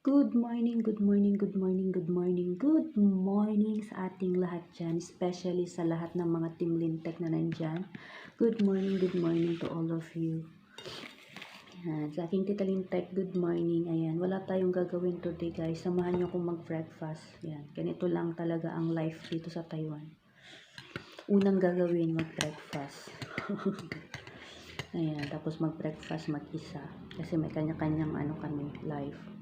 Good morning, good morning, good morning, good morning, good morning sa ating lahat dyan, especially sa lahat ng mga Team Lintech na nandyan. Good morning to all of you. Ayan, sa aking Tita Lintech, good morning. Ayan, wala tayong gagawin today guys. Samahan nyo akong mag-breakfast. Ayan, ganito lang talaga ang life dito sa Taiwan. Unang gagawin, mag-breakfast. Ayan, tapos mag-breakfast mag-isa. Kasi may kanya-kanyang kami, life.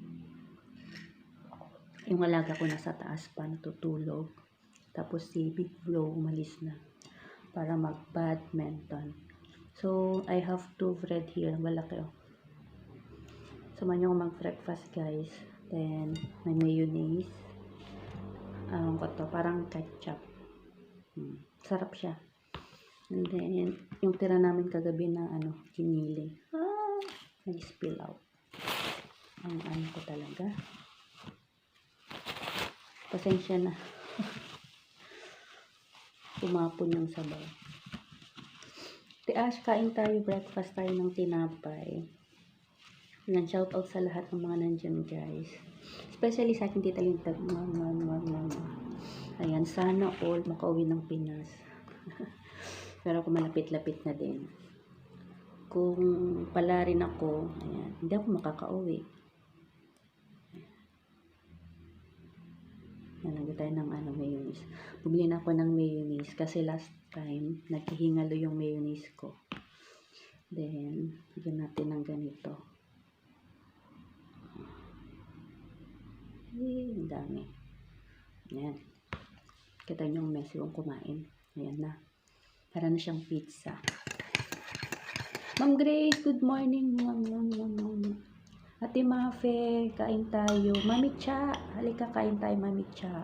Yung alaga ko nasa taas pa, natutulog. Tapos si Big Bro umalis na para mag-badminton. So, I have two bread here. Malaki oh. Samahan nyo ako mag-breakfast guys. Then, may mayonnaise. Parang ketchup. Sarap siya. And then, yung tira namin kagabi na kinili. Nag-spill out. Ang ko talaga. Pasensya na. Tumapon yung sabaw. Tiash, kain tayo. Breakfast tayo ng tinapay. Yan, shout out sa lahat ng mga nandyan guys. Especially sa akin Tita Lintag. Ayan, sana all makauwi ng Pinas. Pero kung malapit-lapit na din. Kung pala rin ako, ayan, hindi ako makakauwi. Nalagay tayo ng mayonnaise. Bumili na ako ng mayonnaise kasi last time naghihingalo yung mayonnaise ko. Then, bigyan natin ng ganito. Ang dami. Ayan. Kita nyo yung messy kong kumain. Ayan na. Para na siyang pizza. Ma'am Grace, good morning. Ate Mafe, kain tayo. Mami Cha, halika kain tayo, Mami Cha.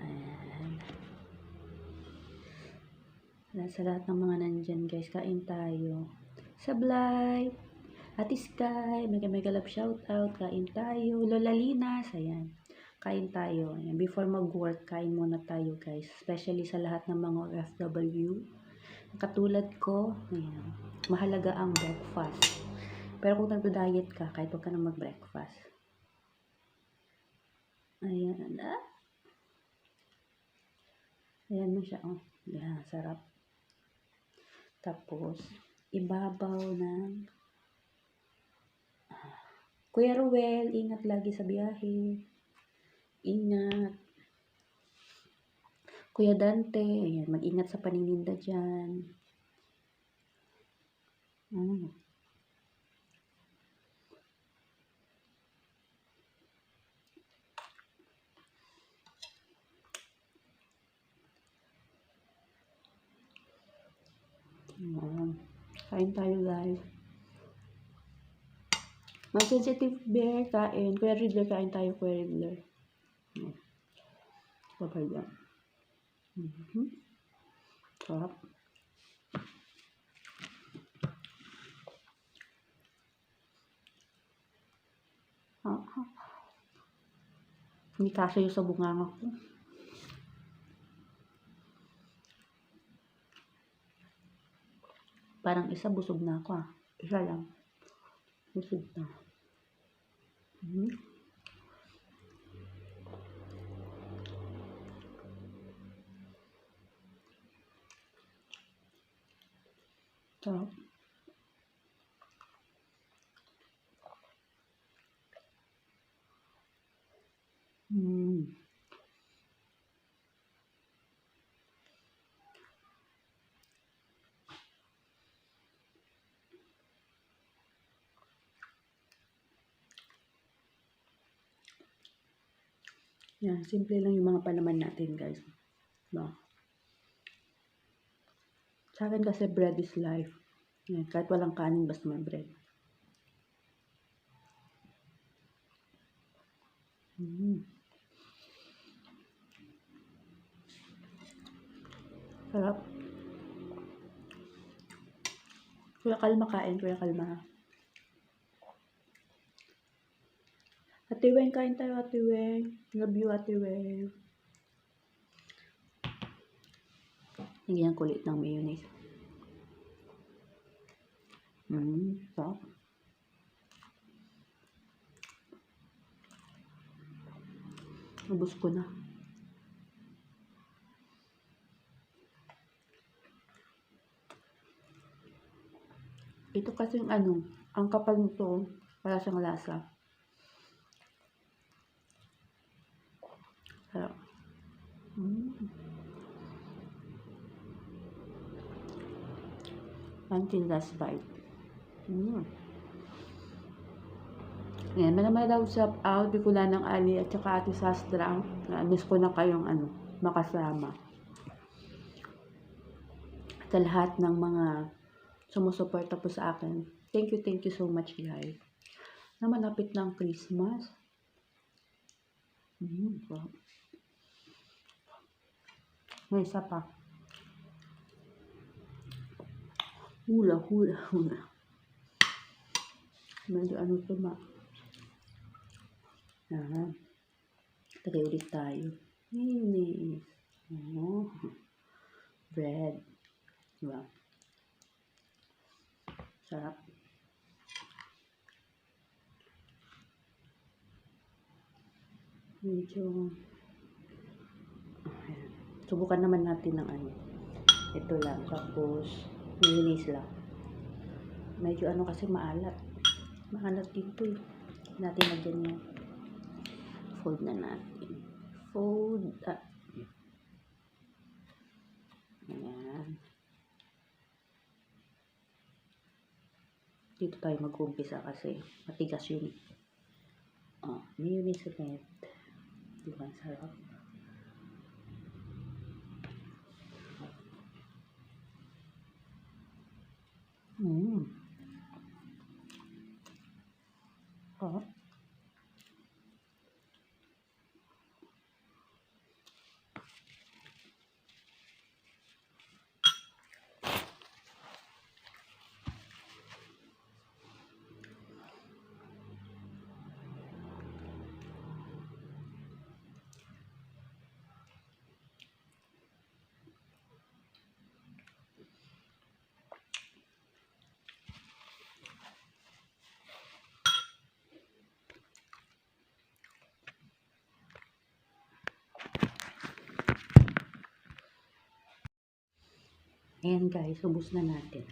Ayan. Sa lahat ng mga nandyan guys, kain tayo. Sablay, Ate Sky, mega love shout out, kain tayo. Lola Linas, ayan. Kain tayo. Ayan. Before mag-work, kain muna tayo guys. Especially sa lahat ng mga OFW. Katulad ko, ayan. Mahalaga ang breakfast. Pero kung nagda-diet ka, kahit huwag ka na mag-breakfast. Ayan. Ayan mo siya. Oh. Ayan, sarap. Tapos, ibabaw ng Kuya Ruel, ingat lagi sa biyahe. Ingat. Kuya Dante, ayan, mag-ingat sa panininda dyan. Kain tayo guys. Mga sensitive bear, kain. Kuya Riddler, kain tayo, Kuya Riddler. Babay yan. Sarap. Hindi kasi yung sa bunganga ko. Parang isa, busog na ako Isa lang. Busog na. Sarap. Yan, simple lang yung mga palaman natin guys. No? Sa akin kasi bread is life. Yan, kahit walang kanin basta may bread. Sarap. Kuya Kalma kain, Kuya Kalma. Ate Weng, kain tayo, Ate Weng. Love you, Ate Weng. Nagyan kulit ng mayonnaise. Sarap. Ubus ko na. Ito kasi yung ang kapal nito, wala siyang lasa. Sarap. Until last bite. Yan, malamay daw shout out, Bicolanang Ali at saka Ate Sastra. Miss ko na kayong makasama. Sa lahat ng mga sumusuporta po sa akin. Thank you so much guys. Na malapit na ang Christmas. May isa pa. Hula. Medyo to ma. Tagay ulit tayo. Mayonnaise. Bread. Diba? Sarap. Medyo subukan naman natin ng ito lang, tapos mayonnaise lang. Medyo kasi maalat dito natin lagyan yan. Fold na natin. Ayan. Dito tayo mag-umpisa kasi matigas yun. Mayonnaise ulit. Diba, sarap. Ayan guys, ubos na natin.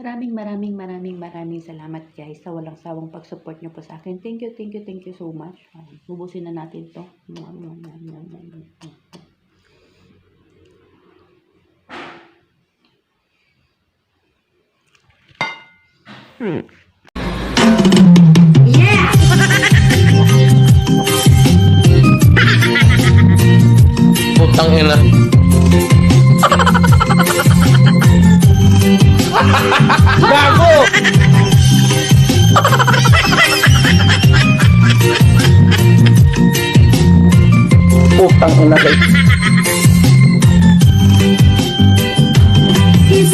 Maraming salamat guys sa walang sawang pag-support nyo po sa akin. Thank you so much. Ubusin na natin to. Yeah! Putang ina. Gago! Putang ina kayo.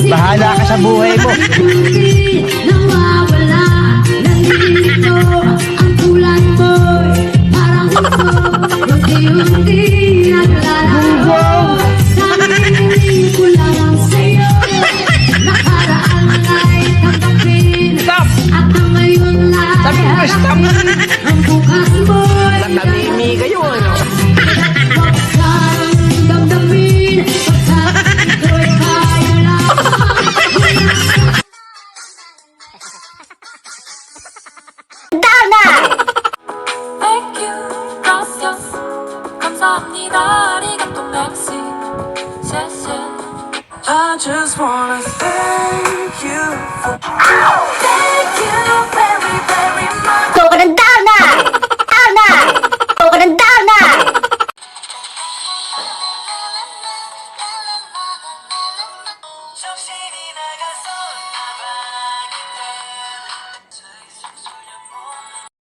Bahala ka sa buhay mo. Nawawala, nalilito ang kulay mo'y parang ito. Unti-unti naglalaho. Sabihin ko lang ang sayo. Nakaraan ay tanggapin. Stop! At ang ngayon ay Sabi ko, stop! ang bukas mo'y Natalimi kayo, ano? huwag kang damdamin. Pagkat ito'y kaya lang. Thank you, gracias, 감사합니다, 아리가또, merci, 谢谢. I just wanna thank you for thank you, baby.